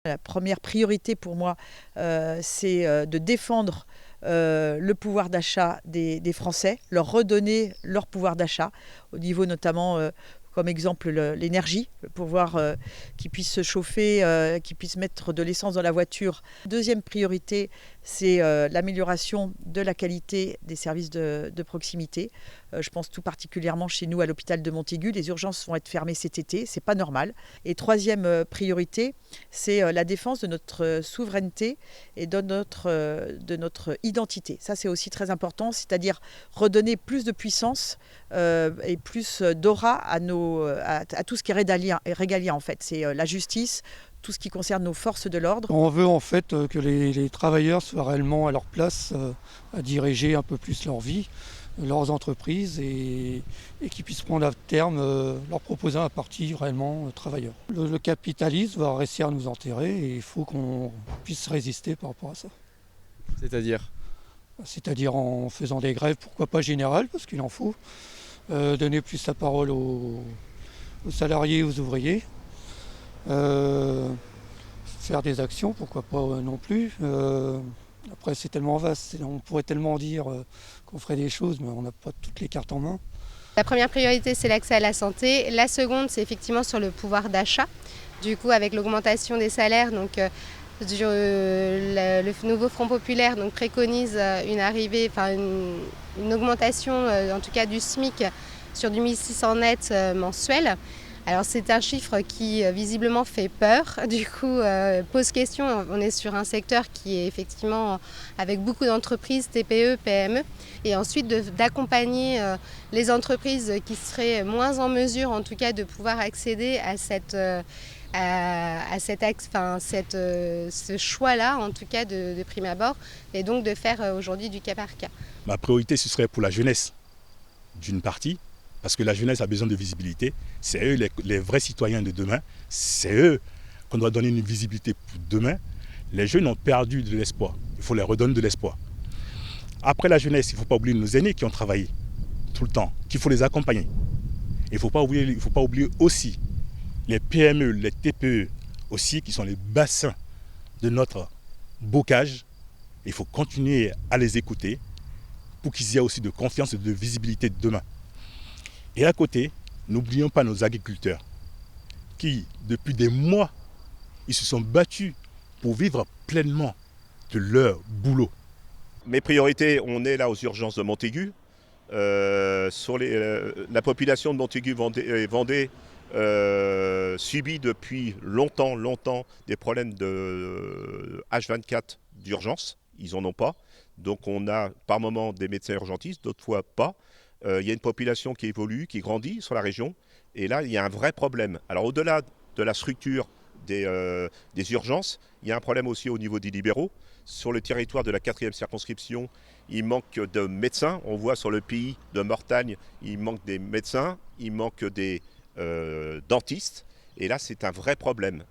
La première priorité pour moi, c'est de défendre le pouvoir d'achat des Français, leur redonner leur pouvoir d'achat, au niveau notamment, comme exemple, l'énergie, le pouvoir qu'ils puissent se chauffer, qu'ils puissent mettre de l'essence dans la voiture. Deuxième priorité, c'est l'amélioration de la qualité des services de proximité. Je pense tout particulièrement chez nous à l'hôpital de Montaigu, les urgences vont être fermées cet été, c'est pas normal. Et troisième priorité, c'est la défense de notre souveraineté et de notre identité. Ça, c'est aussi très important, c'est-à-dire redonner plus de puissance et plus d'aura à tout ce qui est régalien en fait. C'est la justice, tout ce qui concerne nos forces de l'ordre. On veut en fait que les travailleurs soient réellement à leur place, à diriger un peu plus leur vie, leurs entreprises et qu'ils puissent prendre à terme leur proposer un parti réellement travailleur. Le capitalisme va réussir à nous enterrer et il faut qu'on puisse résister par rapport à ça. C'est-à-dire? C'est-à-dire en faisant des grèves, pourquoi pas générales, parce qu'il en faut, donner plus la parole aux salariés, aux ouvriers. Faire des actions, pourquoi pas non plus. Après, c'est tellement vaste, on pourrait tellement dire qu'on ferait des choses, mais on n'a pas toutes les cartes en main. La première priorité, c'est l'accès à la santé. La seconde, c'est effectivement sur le pouvoir d'achat. Du coup, avec l'augmentation des salaires, donc, le nouveau Front populaire donc, préconise une augmentation, en tout cas du SMIC, sur du 1600 net mensuel. Alors c'est un chiffre qui visiblement fait peur, du coup pose question. On est sur un secteur qui est effectivement avec beaucoup d'entreprises, TPE, PME, et ensuite d'accompagner les entreprises qui seraient moins en mesure en tout cas de pouvoir accéder à ce choix-là, en tout cas de prime abord, et donc de faire aujourd'hui du cas par cas. Ma priorité, ce serait pour la jeunesse d'une partie, parce que la jeunesse a besoin de visibilité. C'est eux les vrais citoyens de demain. C'est eux qu'on doit donner une visibilité pour demain. Les jeunes ont perdu de l'espoir. Il faut leur redonner de l'espoir. Après la jeunesse, il ne faut pas oublier nos aînés qui ont travaillé tout le temps, qu'il faut les accompagner. Il ne faut pas oublier aussi les PME, les TPE aussi, qui sont les bassins de notre bocage. Il faut continuer à les écouter pour qu'ils aient aussi de confiance et de visibilité de demain. Et à côté, n'oublions pas nos agriculteurs qui, depuis des mois, ils se sont battus pour vivre pleinement de leur boulot. Mes priorités, on est là aux urgences de Montaigu. La population de Montaigu-Vendée subit depuis longtemps des problèmes de H24 d'urgence. Ils n'en ont pas. Donc on a par moment des médecins urgentistes, d'autres fois pas. Il y a une population qui évolue, qui grandit sur la région. Et là, il y a un vrai problème. Alors au-delà de la structure des urgences, il y a un problème aussi au niveau des libéraux. Sur le territoire de la 4e circonscription, il manque de médecins. On voit sur le pays de Mortagne, il manque des médecins, il manque des dentistes. Et là, c'est un vrai problème.